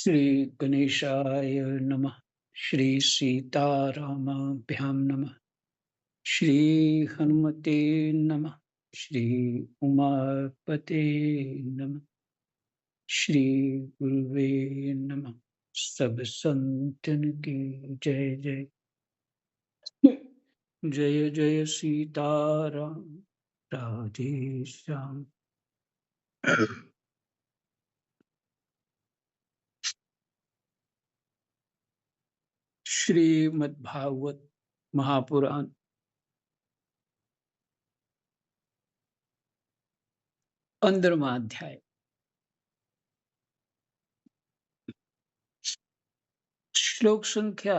श्री गणेशाय नमः। श्री सीतारामाभ्यां नमः। श्री हनुमते नमः। श्री उमापते नमः। श्री गुरुवे नमः। सब संतन की जय जय। जय जय सीताराम। राधे श्याम। श्रीमद्भागवत महापुराण 15वां अध्याय। श्लोक संख्या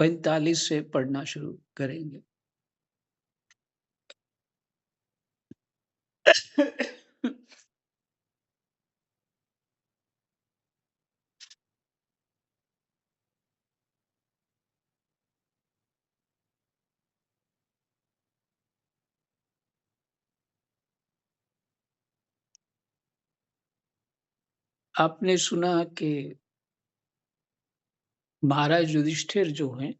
45 से पढ़ना शुरू करेंगे। आपने सुना कि महाराज युधिष्ठिर जो हैं,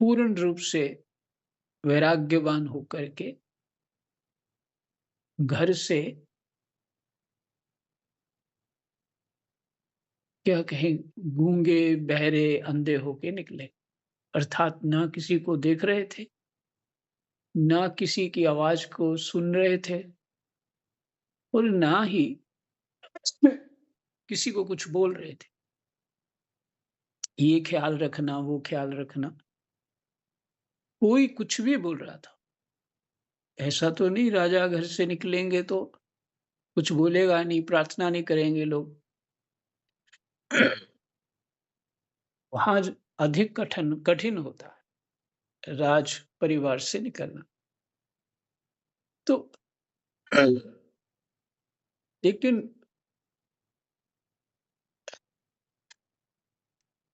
पूर्ण रूप से वैराग्यवान होकर के घर से क्या कहें, गूंगे बहरे अंधे होके निकले। अर्थात ना किसी को देख रहे थे, ना किसी की आवाज को सुन रहे थे, और ना ही किसी को कुछ बोल रहे थे। ये ख्याल रखना, वो ख्याल रखना, कोई कुछ भी बोल रहा था। ऐसा तो नहीं राजा घर से निकलेंगे तो कुछ बोलेगा नहीं, प्रार्थना नहीं करेंगे लोग। वहां अधिक कठिन कठिन होता है राज परिवार से निकलना। तो लेकिन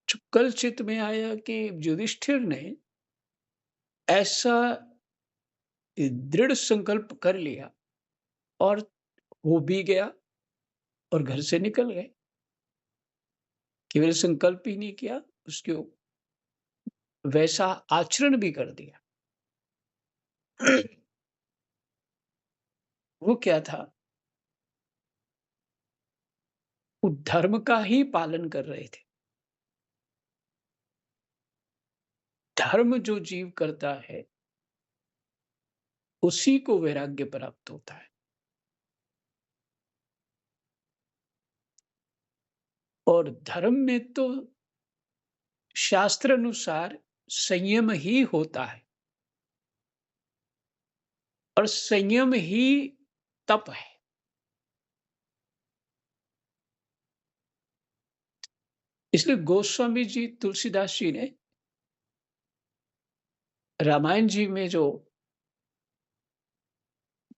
जो कल चित्त में आया कि युधिष्ठिर ने ऐसा दृढ़ संकल्प कर लिया, और हो भी गया, और घर से निकल गए। केवल संकल्प ही नहीं किया, उसके वैसा आचरण भी कर दिया। वो क्या था? वो धर्म का ही पालन कर रहे थे। धर्म जो जीव करता है, उसी को वैराग्य प्राप्त होता है। और धर्म में तो शास्त्र अनुसार संयम ही होता है, और संयम ही तप है। इसलिए गोस्वामी जी तुलसीदास जी ने रामायण जी में जो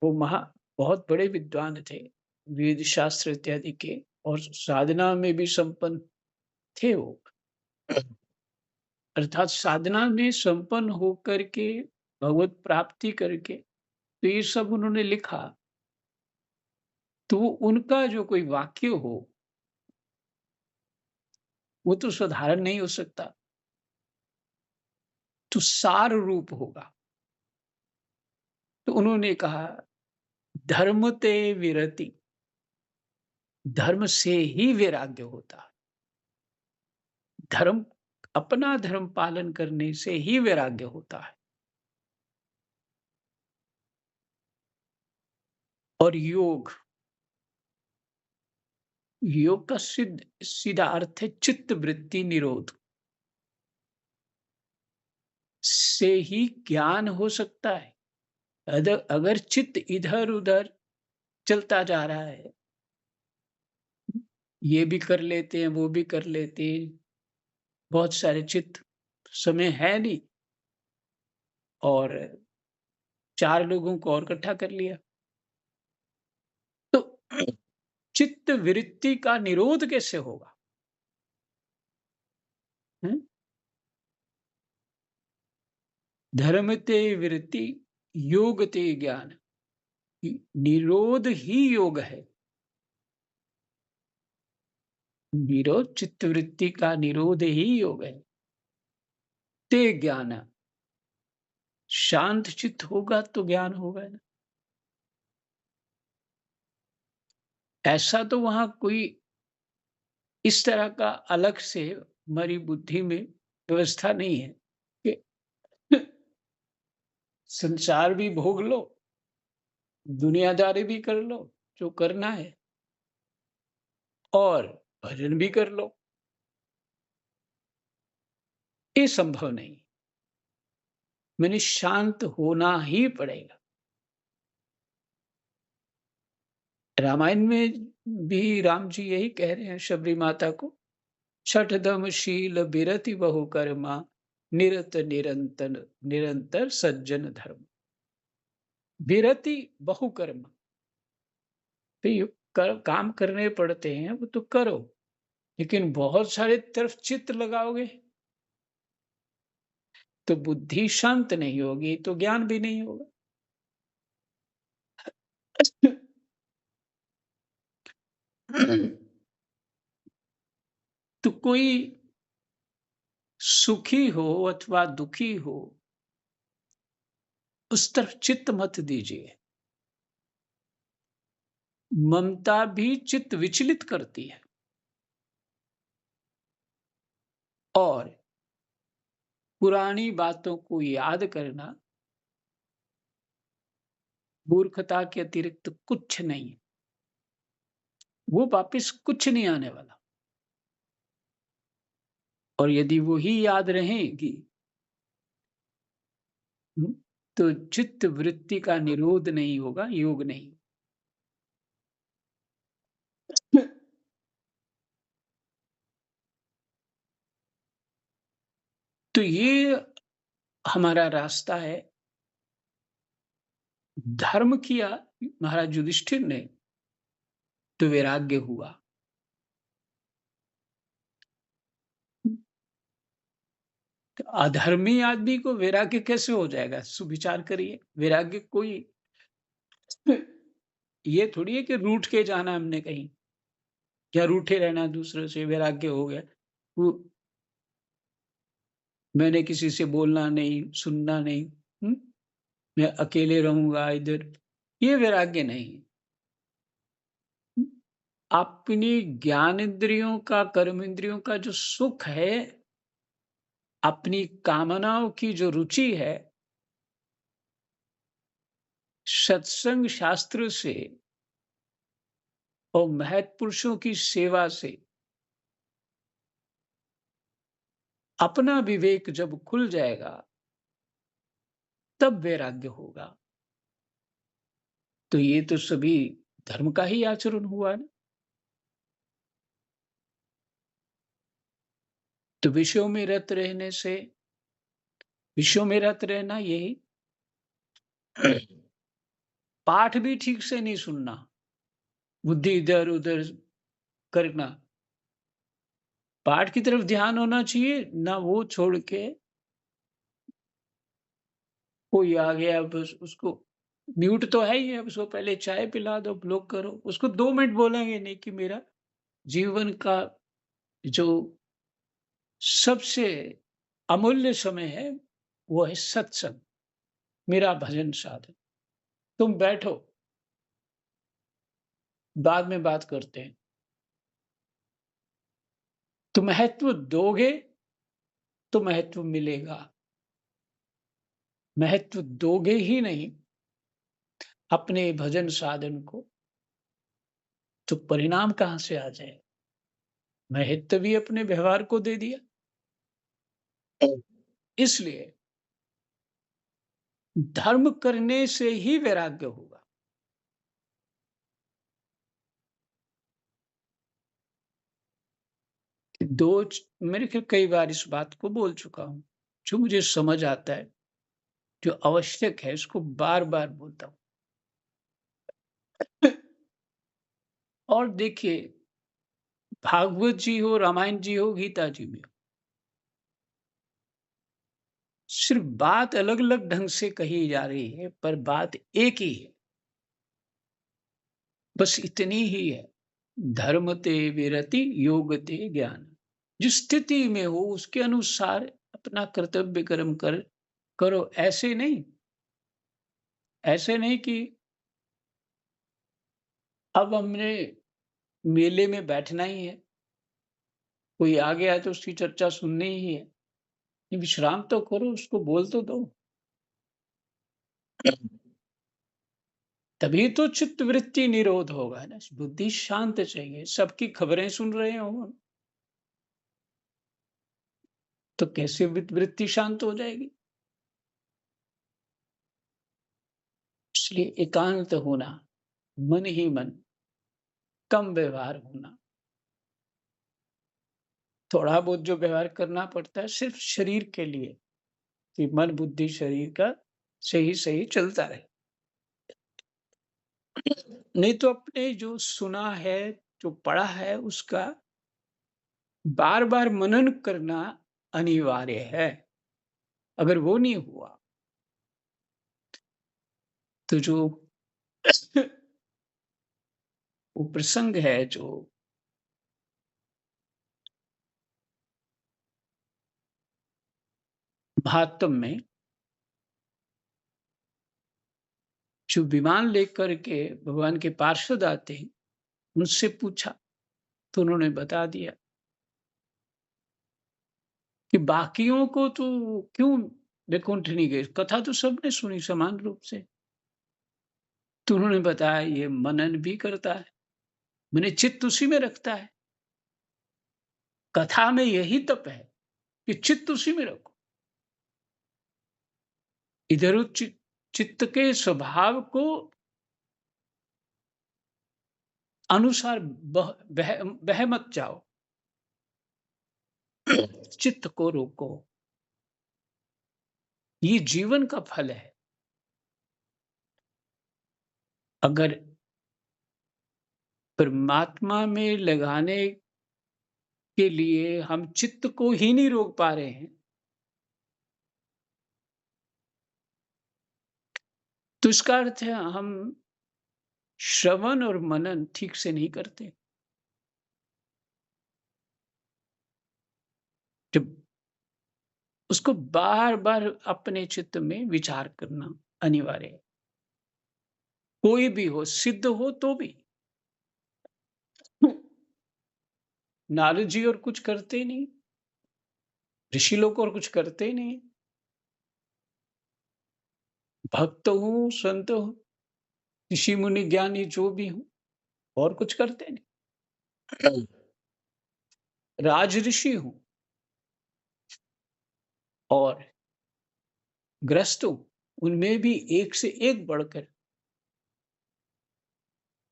वो बहुत बड़े विद्वान थे, वेद शास्त्र इत्यादि के, और साधना में भी संपन्न थे वो। अर्थात साधना में संपन्न होकर के भगवत प्राप्ति करके, तो ये सब उन्होंने लिखा। तो उनका जो कोई वाक्य हो, वो तो साधारण नहीं हो सकता, तो सार रूप होगा। तो उन्होंने कहा, धर्म ते विरति, धर्म से ही वैराग्य होता है। धर्म, अपना धर्म पालन करने से ही वैराग्य होता है। और योग, योग का सीधा अर्थ है चित्त वृत्ति निरोध। से ही ज्ञान हो सकता है। अगर चित्त इधर उधर चलता जा रहा है, ये भी कर लेते हैं, वो भी कर लेते हैं, बहुत सारे चित्त, समय है नहीं, और 4 लोगों को और इकट्ठा कर लिया, तो चित्त वृत्ति का निरोध कैसे होगा? धर्म ते वृत्ति, योग ते ज्ञान। निरोध ही योग है। निरोध, चित्त वृत्ति का निरोध ही योग है। ते ज्ञान, शांत चित्त होगा तो ज्ञान होगा ना। ऐसा तो वहां कोई इस तरह का अलग से हमारी बुद्धि में व्यवस्था नहीं है कि संसार भी भोग लो, दुनियादारी भी कर लो, जो करना है, और भजन भी कर लो। ये संभव नहीं। मैंने शांत होना ही पड़ेगा। रामायण में भी राम जी यही कह रहे हैं शबरी माता को, छठ दम शील बिरति बहु कर्मा, निरत निरंतर निरंतर सज्जन धर्म। बिरति बहु कर्म, तो ये काम करने पड़ते हैं, वो तो करो, लेकिन बहुत सारे तरफ चित्त लगाओगे तो बुद्धि शांत नहीं होगी, तो ज्ञान भी नहीं होगा। तो कोई सुखी हो अथवा दुखी हो, उस तरफ चित्त मत दीजिए। ममता भी चित्त विचलित करती है, और पुरानी बातों को याद करना मूर्खता के अतिरिक्त कुछ नहीं है। वो वापिस कुछ नहीं आने वाला। और यदि वो ही याद रहेगी, हम्म, तो चित्त वृत्ति का निरोध नहीं होगा, योग नहीं। तो ये हमारा रास्ता है। धर्म किया महाराज युधिष्ठिर ने, तो वैराग्य हुआ। तो अधर्मी आदमी को वैराग्य कैसे हो जाएगा? सुविचार करिए। वैराग्य कोई ये थोड़ी है कि रूठ के जाना हमने कहीं, या रूठे रहना दूसरे से वैराग्य हो गया। वो मैंने किसी से बोलना नहीं, सुनना नहीं, मैं अकेले रहूंगा इधर, ये वैराग्य नहीं है। अपनी ज्ञानेंद्रियों का, कर्म इंद्रियों का जो सुख है, अपनी कामनाओं की जो रुचि है, सत्संग शास्त्र से और महत् पुरुषों की सेवा से अपना विवेक जब खुल जाएगा, तब वैराग्य होगा। तो ये तो सभी धर्म का ही आचरण हुआ ना। तो विषयों में रत रहने से, विषयों में रत रहना यही, पाठ भी ठीक से नहीं सुनना, बुद्धि इधर उधर करना। पाठ की तरफ ध्यान होना चाहिए ना, वो छोड़ के कोई आ गया बस उसको म्यूट तो है ही है, उसको पहले चाय पिला दो, ब्लॉक करो उसको। 2 मिनट बोलेंगे नहीं कि मेरा जीवन का जो सबसे अमूल्य समय है, वो है सत्संग, मेरा भजन साधन। तुम बैठो, बाद में बात करते हैं। तो महत्व दोगे तो महत्व मिलेगा। महत्व दोगे ही नहीं अपने भजन साधन को, तो परिणाम कहां से आ जाए? महत्व भी अपने व्यवहार को दे दिया। इसलिए धर्म करने से ही वैराग्य होगा। मैंने कई बार इस बात को बोल चुका हूं। जो मुझे समझ आता है, जो आवश्यक है, उसको बार बार बोलता हूं। और देखिए, भागवत जी हो, रामायण जी हो, गीता जी में हो, सिर्फ बात अलग-अलग ढंग से कही जा रही है, पर बात एक ही है। बस इतनी ही है। धर्म ते विरति, योग ते ज्ञान। जिस स्थिति में हो उसके अनुसार अपना कर्तव्य कर्म करो। ऐसे नहीं कि अब हमने मेले में बैठना ही है, कोई आ गया है तो उसकी चर्चा सुननी ही है। नहीं, विश्राम तो करो, उसको बोल तो दो। तभी तो चित्तवृत्ति निरोध होगा ना, बुद्धि शांत चाहिए। सबकी खबरें सुन रहे हो हम, तो कैसे वृत्ति शांत हो जाएगी? इसलिए एकांत होना, मन ही मन, कम व्यवहार होना। थोड़ा बहुत जो व्यवहार करना पड़ता है सिर्फ शरीर के लिए, कि मन बुद्धि शरीर का सही चलता रहे। नहीं तो अपने जो सुना है, जो पढ़ा है, उसका बार बार मनन करना अनिवार्य है। अगर वो नहीं हुआ तो जो वो प्रसंग है, जो महात्म में, जो विमान लेकर के भगवान के पार्षद आते हैं, उनसे पूछा तो उन्होंने बता दिया कि बाकियों को तो क्यों वैकुंठ नहीं गए, कथा तो सबने सुनी समान रूप से। तो उन्होंने बताया ये मनन भी करता है, मैंने चित्त उसी में रखता है। कथा में यही तप है कि चित्त उसी में रखो। इधर चित्त के स्वभाव को अनुसार बह मत जाओ। चित्त को रोको। ये जीवन का फल है। अगर परमात्मा में लगाने के लिए हम चित्त को ही नहीं रोक पा रहे हैं, तो इसका अर्थ है हम श्रवण और मनन ठीक से नहीं करते। जब उसको बार-बार अपने चित्त में विचार करना अनिवार्य है। कोई भी हो, सिद्ध हो तो भी। नारद जी और कुछ करते ही नहीं, ऋषि लोग और कुछ करते ही नहीं। भक्त हूँ, संत हूँ, ऋषि मुनि ज्ञानी जो भी हूँ, और कुछ करते नहीं। राजऋषि हूँ और गृहस्थ हूँ, उनमें भी एक से एक बढ़कर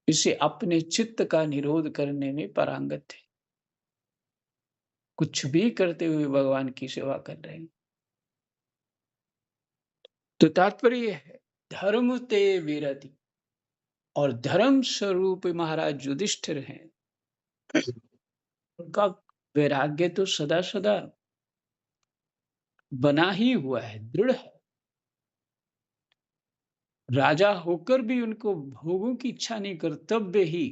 इसे अपने चित्त का निरोध करने में पारंगत थे। कुछ भी करते हुए भगवान की सेवा कर रहे हैं। तो तात्पर्य ये है, धर्म ते विरति, और धर्म स्वरूप महाराज युधिष्ठिर हैं। उनका वैराग्य तो सदा सदा बना ही हुआ है, दृढ़ है। राजा होकर भी उनको भोगों की इच्छा नहीं, कर्तव्य ही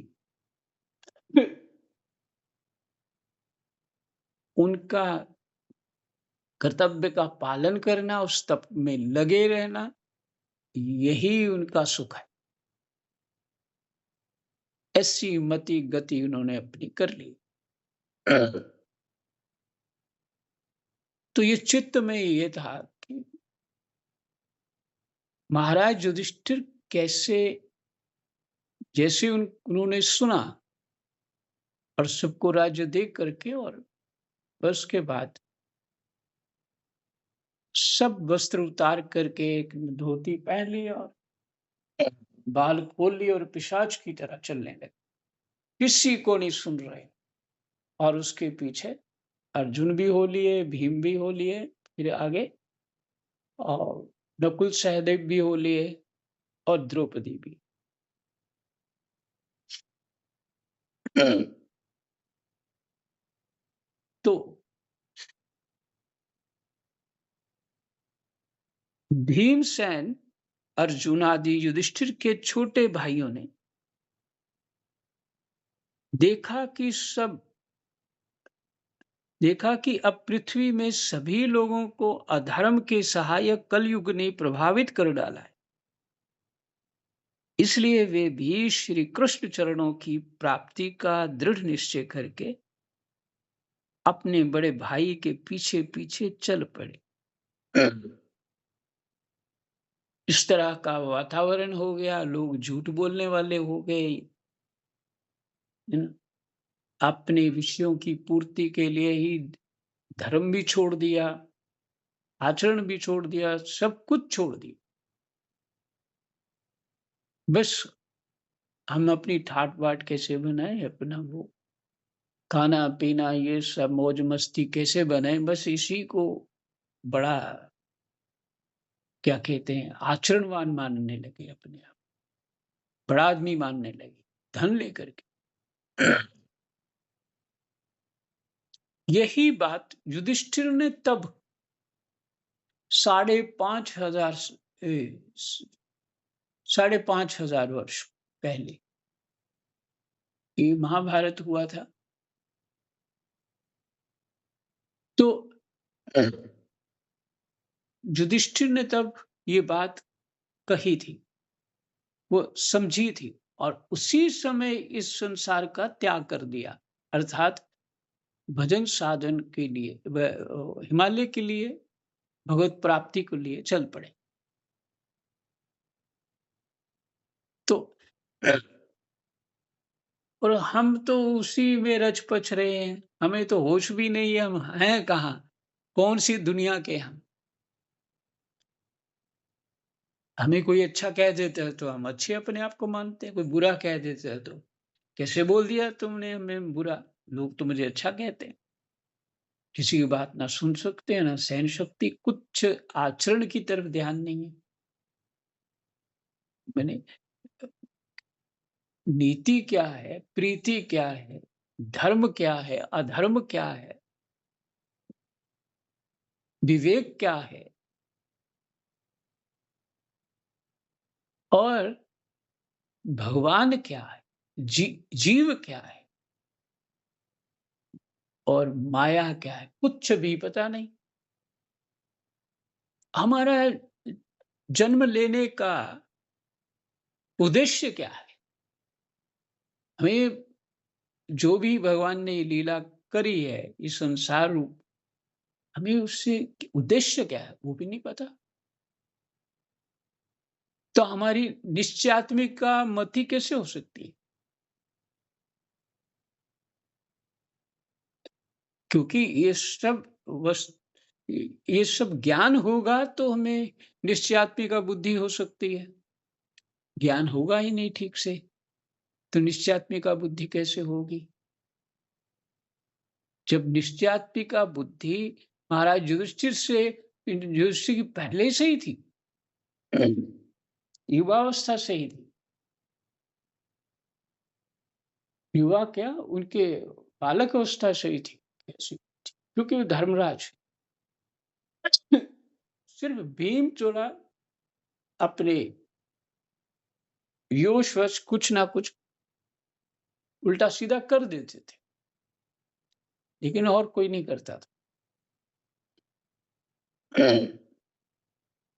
उनका कर्तव्य का पालन करना, उस तप में लगे रहना, यही उनका सुख है। ऐसी मति गति उन्होंने अपनी कर ली। तो ये चित्त में ये था कि महाराज युधिष्ठिर कैसे, जैसे उन्होंने सुना और सबको राज्य दे करके, और बस के बाद सब वस्त्र उतार करके एक धोती पहन ली और बाल खोल लिए और पिशाच की तरह चलने लगे। किसी को नहीं सुन रहे। और उसके पीछे अर्जुन भी हो लिए, भीम भी हो लिए, फिर आगे और नकुल सहदेव भी हो लिए, और द्रौपदी भी। तो भीमसेन, अर्जुन आदि युधिष्ठिर के छोटे भाइयों ने देखा कि सब देखा कि अब पृथ्वी में सभी लोगों को अधर्म के सहायक कलयुग ने प्रभावित कर डाला है। इसलिए वे भी श्री कृष्ण चरणों की प्राप्ति का दृढ़ निश्चय करके अपने बड़े भाई के पीछे पीछे चल पड़े। इस तरह का वातावरण हो गया, लोग झूठ बोलने वाले हो गए। अपने विषयों की पूर्ति के लिए ही धर्म भी छोड़ दिया, आचरण भी छोड़ दिया, सब कुछ छोड़ दिया। बस हम अपनी ठाट-बाट कैसे बनाएँ, अपना वो खाना-पीना ये सब मौज-मस्ती कैसे बनाएँ, बस इसी को बड़ा क्या कहते हैं, आचरणवान मानने लगे अपने आप, बड़ा आदमी मानने लगे, धन लेकर के। यही बात युधिष्ठिर ने तब 5,500 5,500 वर्ष पहले ये महाभारत हुआ था। तो युधिष्ठिर ने तब ये बात कही थी, वो समझी थी और उसी समय इस संसार का त्याग कर दिया। अर्थात भजन साधन के लिए हिमालय के लिए भगवत प्राप्ति के लिए चल पड़े। तो और हम तो उसी में रच-पच रहे हैं। हमें तो होश भी नहीं है, हम हैं कहाँ? कौन-सी दुनिया के हम? हमें कोई अच्छा कह देता है तो हम अच्छे अपने आप को मानते हैं, कोई बुरा कह देता है तो कैसे बोल दिया तुमने हमें बुरा? लोग तो मुझे अच्छा कहते हैं। किसी की बात ना सुन सकते हैं, ना सहन शक्ति, कुछ आचरण की तरफ ध्यान नहीं है। मैंने नीति क्या है, प्रीति क्या है, धर्म क्या है, अधर्म क्या है, विवेक क्या है और भगवान क्या है, जीव क्या है और माया क्या है, कुछ भी पता नहीं। हमारा जन्म लेने का उद्देश्य क्या है? हमें जो भी भगवान ने लीला करी है, इस संसार रूप हमें उससे उद्देश्य क्या है, वो भी नहीं पता। तो हमारी निश्चयात्मिका मति कैसे हो सकती है? क्योंकि वस ये सब ज्ञान होगा तो हमें निश्चयात्मिका बुद्धि हो सकती है। ज्ञान होगा ही नहीं ठीक से, तो निश्चयात्मिका बुद्धि कैसे होगी? जब निश्चयात्मिका बुद्धि महाराज युधिष्ठिर की पहले से ही थी, युवावस्था से ही थी। युवा क्या उनके बालक अवस्था से ही थी ऐसी, क्योंकि वो धर्मराज सिर्फ भीम चोरा अपने योशवश कुछ ना कुछ उल्टा सीधा कर देते थे, लेकिन और कोई नहीं करता था।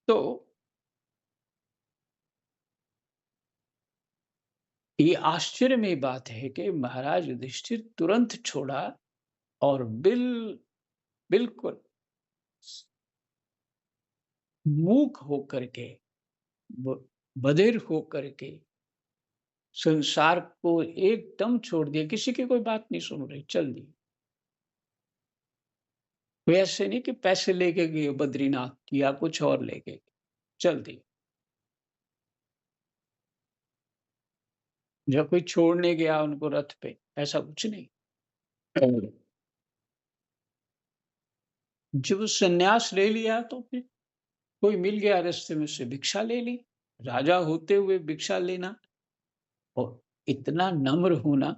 तो ये आश्चर्यमय बात है कि महाराज युधिष्ठिर तुरंत छोड़ा और बिल्कुल मूक होकर के, बधिर होकर के संसार को एकदम छोड़ दिया, किसी की कोई बात नहीं सुन रही, चल दी। वैसे नहीं कि पैसे लेके गए बद्रीनाथ या कुछ और लेके गए, चल दी। जब कोई छोड़ने गया उनको रथ पे, ऐसा कुछ नहीं। जब संन्यास ले लिया तो फिर कोई मिल गया रास्ते में से भिक्षा ले ली। राजा होते हुए भिक्षा लेना और इतना नम्र होना,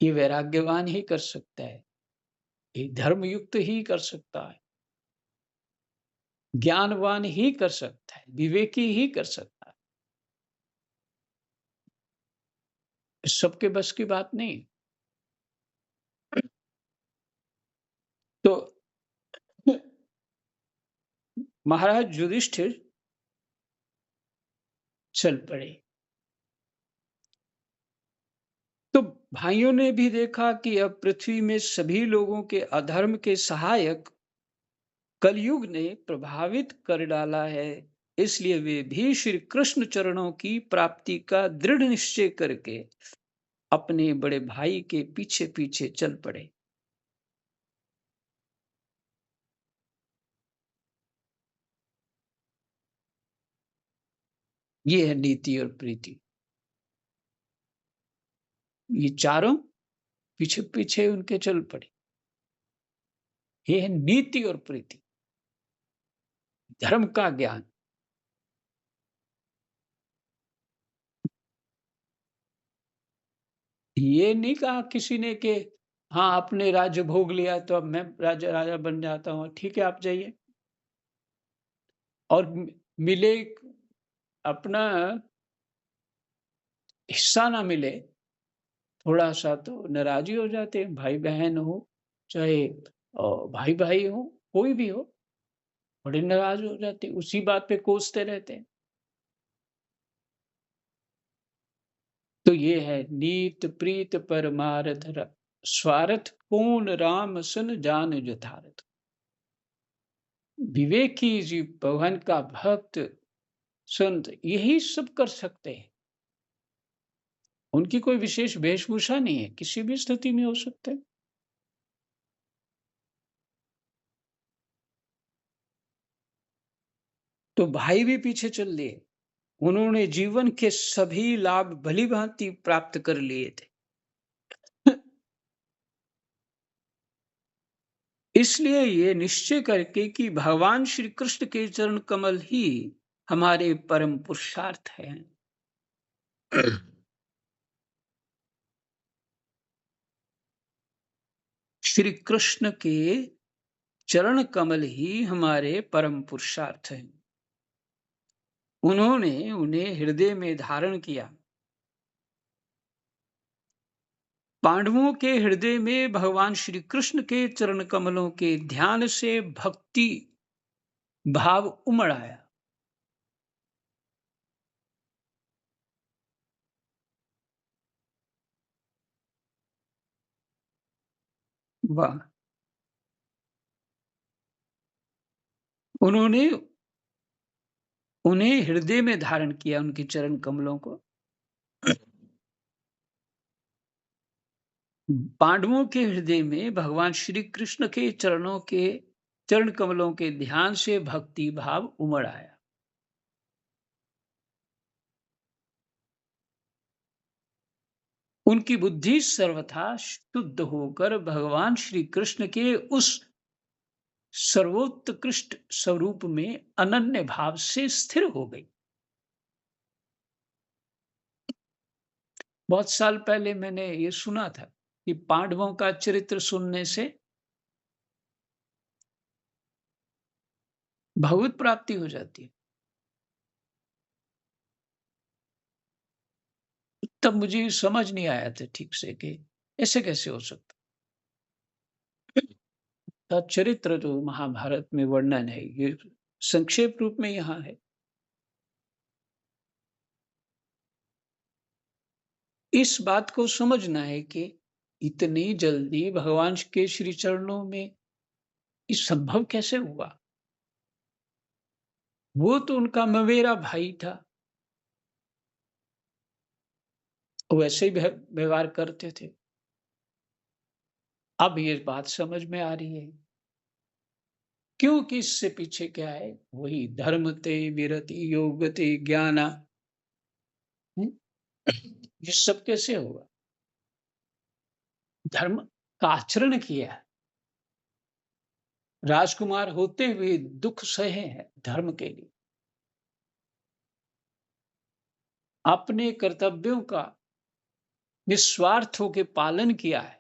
ये वैराग्यवान ही कर सकता है, ये धर्मयुक्त ही कर सकता है। ज्ञानवान ही कर सकता है, विवेकी ही कर सकता है। सबके बस की बात नहीं। तो महाराज युधिष्ठिर चल पड़े। तो भाइयों ने भी देखा कि अब पृथ्वी में सभी लोगों के अधर्म के सहायक कलयुग ने प्रभावित कर डाला है। इसलिए वे भी श्री कृष्ण चरणों की प्राप्ति का दृढ़ निश्चय करके अपने बड़े भाई के पीछे पीछे चल पड़े। ये है नीति और प्रीति। ये चारों पीछे पीछे उनके चल पड़े। ये है नीति और प्रीति, धर्म का ज्ञान। ये नहीं कहा किसी ने कि हाँ, आपने राज्य भोग लिया तो अब मैं राजा राजा बन जाता हूँ, ठीक है आप जाइए। और मिले अपना हिस्सा ना मिले, थोड़ा सा तो नाराज ही हो जाते हैं। भाई बहन हो, चाहे भाई भाई हो, कोई भी हो, बड़े नाराज हो जाते हैं, उसी बात पे कोसते रहते हैं। तो ये है नीत प्रीत परमारथ स्वार्थ पूर्ण राम सन जान यथार्थ। विवेकी जी, भगवान का भक्त, संत यही सब कर सकते हैं। उनकी कोई विशेष वेशभूषा नहीं है, किसी भी स्थिति में हो सकते हैं। तो भाई भी पीछे चल दिए। उन्होंने जीवन के सभी लाभ भली-भांति प्राप्त कर लिए थे। इसलिए ये निश्चय करके कि भगवान श्री कृष्ण के चरण कमल ही हमारे परम पुरुषार्थ हैं। श्री कृष्ण के चरण कमल ही हमारे परम पुरुषार्थ हैं। उन्होंने उन्हें हृदय में धारण किया। पांडवों के हृदय में भगवान श्री कृष्ण के चरण कमलों के ध्यान से भक्ति भाव उमड़ आया। वाह! उन्होंने उन्हें हृदय में धारण किया, उनके चरण कमलों को। पांडवों के हृदय में भगवान श्री कृष्ण के चरण कमलों के ध्यान से भक्ति भाव उमड़ आया। उनकी बुद्धि सर्वथा शुद्ध होकर भगवान श्री कृष्ण के उस सर्वोत्कृष्ट स्वरूप में अनन्य भाव से स्थिर हो गई। बहुत साल पहले मैंने ये सुना था कि पांडवों का चरित्र सुनने से भगवत प्राप्ति हो जाती है। तब मुझे समझ नहीं आया था ठीक से कि ऐसे कैसे हो सकता। का चरित्र जो महाभारत में वर्णन है, ये संक्षेप रूप में यहाँ है। इस बात को समझना है कि इतनी जल्दी भगवान के श्री चरणों में ये संभव कैसे हुआ? वो तो उनका मवेरा भाई था, वैसे ही व्यवहार करते थे। अब ये बात समझ में आ रही है, क्योंकि इससे पीछे क्या है? वही धर्म ते विरति योग ते ज्ञाना। हम्म? ये सब कैसे हुआ? धर्म का आचरण किया, राजकुमार होते हुए दुख सहे हैं धर्म के लिए, अपने कर्तव्यों का निस्वार्थ होकर पालन किया है।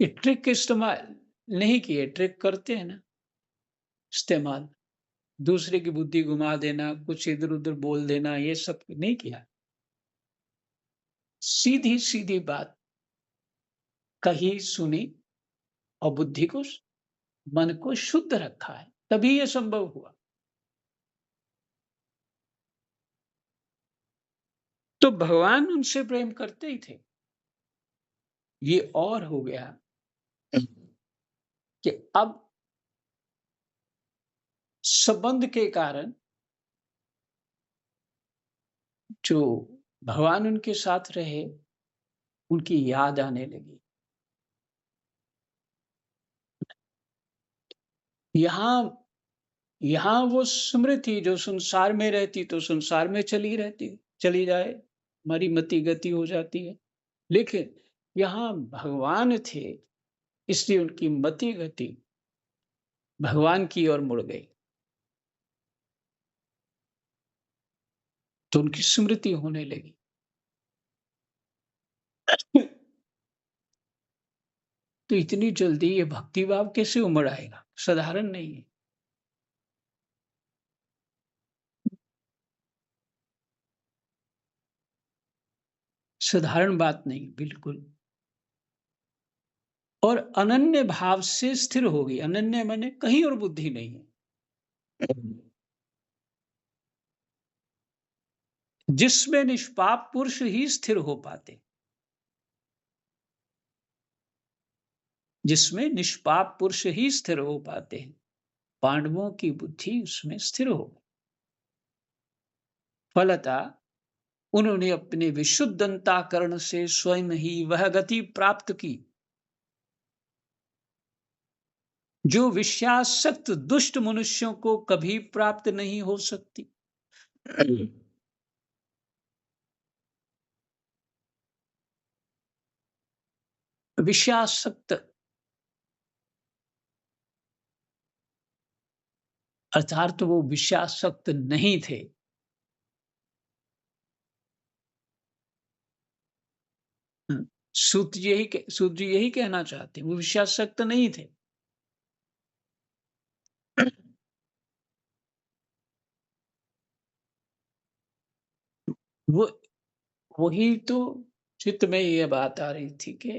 ये ट्रिक इस्तेमाल नहीं किए, ट्रिक करते हैं ना इस्तेमाल, दूसरे की बुद्धि घुमा देना, कुछ इधर-उधर बोल देना, ये सब नहीं किया। सीधी-सीधी बात कही, सुनी और बुद्धि को मन को शुद्ध रखा है, तभी ये संभव हुआ। तो भगवान उनसे प्रेम करते ही थे। ये और हो गया कि अब संबंध के कारण जो भगवान उनके साथ रहे, उनकी याद आने लगी। यहाँ यहाँ वो स्मृति जो संसार में रहती तो संसार में चली जाए, हमारी मति गति हो जाती है। लेकिन यहाँ भगवान थे, इसलिए उनकी मति गति भगवान की ओर मुड़ गई। तो उनकी स्मृति होने लगी। तो इतनी जल्दी ये भक्ति भाव कैसे उमड़ आएगा? साधारण नहीं है। साधारण बात नहीं, बिल्कुल। और अनन्य भाव से स्थिर होगी। अनन्य माने कहीं और बुद्धि नहीं है। जिसमें निष्पाप पुरुष ही स्थिर हो पाते। जिसमें निष्पाप पुरुष ही स्थिर हो पाते हैं। पांडवों की बुद्धि उसमें स्थिर हो गई। फलतः उन्होंने अपने विशुद्ध अंतःकरण से स्वयं ही वह गति प्राप्त की जो विषयासक्त दुष्ट मनुष्यों को कभी प्राप्त नहीं हो सकती। विषयासक्त अर्थात वो विषयासक्त नहीं थे। सूत जी यही कहना चाहते हैं, वो विषयासक्त नहीं थे। वो वही तो चित्त में ये बात आ रही थी कि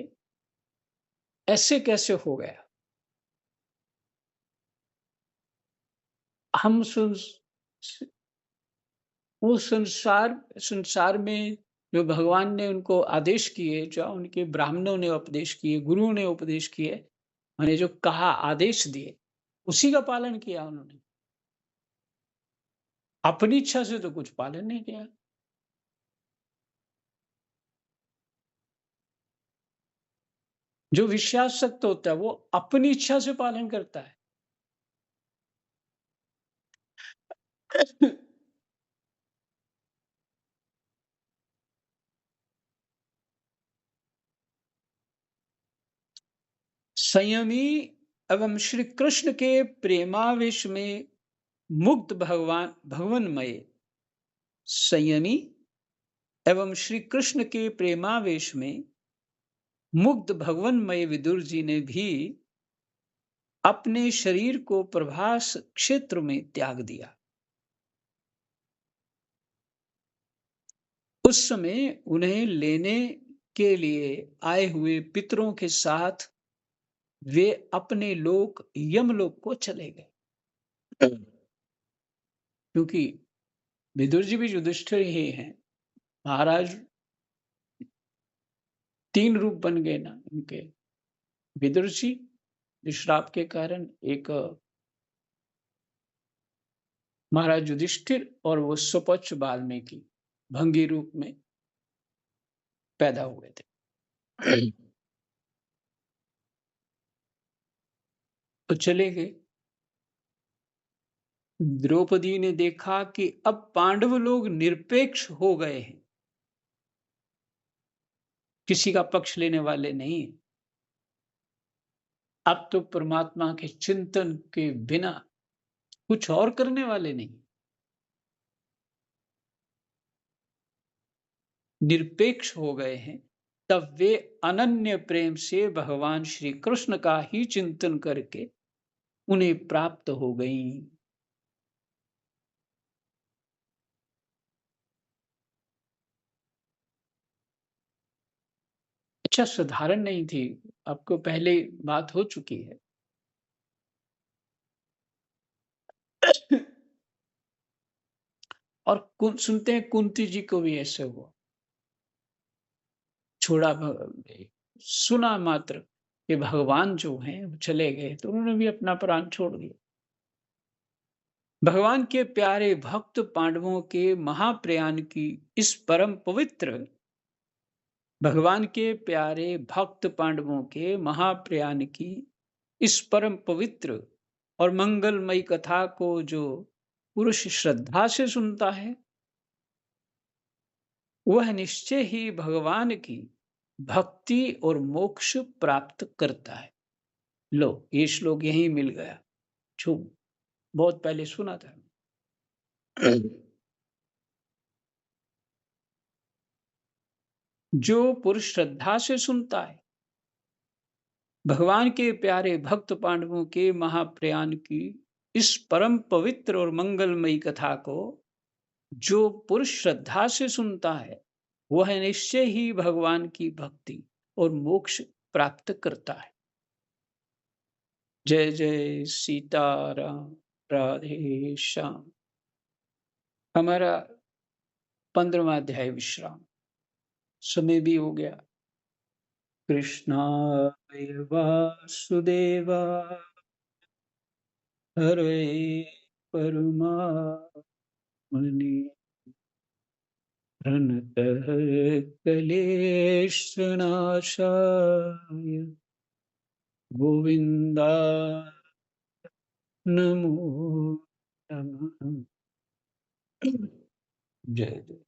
ऐसे कैसे हो गया? हम वो संसार में जो भगवान ने उनको आदेश किए, जो उनके ब्राह्मणों ने उपदेश किए, गुरुओं ने उपदेश किए, माने जो कहा आदेश दिए, उसी का पालन किया उन्होंने। अपनी इच्छा से तो कुछ पालन नहीं किया। जो विषयासक्त होता है वो अपनी इच्छा से पालन करता है। संयमी एवं श्री कृष्ण के प्रेमावेश में मुग्ध भगवनमय संयमी एवं श्री कृष्ण के प्रेमावेश में मुग्ध भगवनमय विदुर जी ने भी अपने शरीर को प्रभास क्षेत्र में त्याग दिया। उस समय उन्हें लेने के लिए आए हुए पितरों के साथ वे अपने लोक यमलोक को चले गए। क्योंकि विदुर जी भी युधिष्ठिर ही हैं। महाराज 3 रूप बन गए ना उनके। विदुर जी श्राप के कारण एक महाराज युधिष्ठिर और वो सुपच्छ वाल्मीकि भंगी रूप में पैदा हुए थे। तो चले गए। द्रौपदी ने देखा कि अब पांडव लोग निरपेक्ष हो गए हैं, किसी का पक्ष लेने वाले नहीं। अब तो परमात्मा के चिंतन के बिना कुछ और करने वाले नहीं, निरपेक्ष हो गए हैं। तब वे अनन्य प्रेम से भगवान श्री कृष्ण का ही चिंतन करके उन्हें प्राप्त हो गईं। अच्छा, साधारण नहीं थी, आपको पहले बात हो चुकी है। और सुनते हैं कुंती जी को भी ऐसे हुआ। छोड़ा सुना मात्र कि भगवान जो हैं वो चले गए, तो उन्होंने भी अपना प्राण छोड़ दिया। भगवान के प्यारे भक्त पांडवों के महाप्रयाण की इस परम पवित्र भगवान के प्यारे भक्त पांडवों के महाप्रयाण की इस परम पवित्र और मंगलमयी कथा को जो पुरुष श्रद्धा से सुनता है, वह निश्चय ही भगवान की भक्ति और मोक्ष प्राप्त करता है। लो, ये श्लोक यहीं मिल गया। छू बहुत पहले सुना था। जो पुरुष श्रद्धा से सुनता है भगवान के प्यारे भक्त पांडवों के महाप्रयाण की इस परम पवित्र और मंगलमयी कथा को, जो पुरुष श्रद्धा से सुनता है, वह निश्चय ही भगवान की भक्ति और मोक्ष प्राप्त करता है। जय जय सीताराम। राधे श्याम। हमारा 15वां अध्याय विश्राम। समय भी हो गया। कृष्णाय वासुदेवाय हरे परमात्मने प्रणतः क्लेशनाशाय गोविन्दाय नमो नमः। जय जय।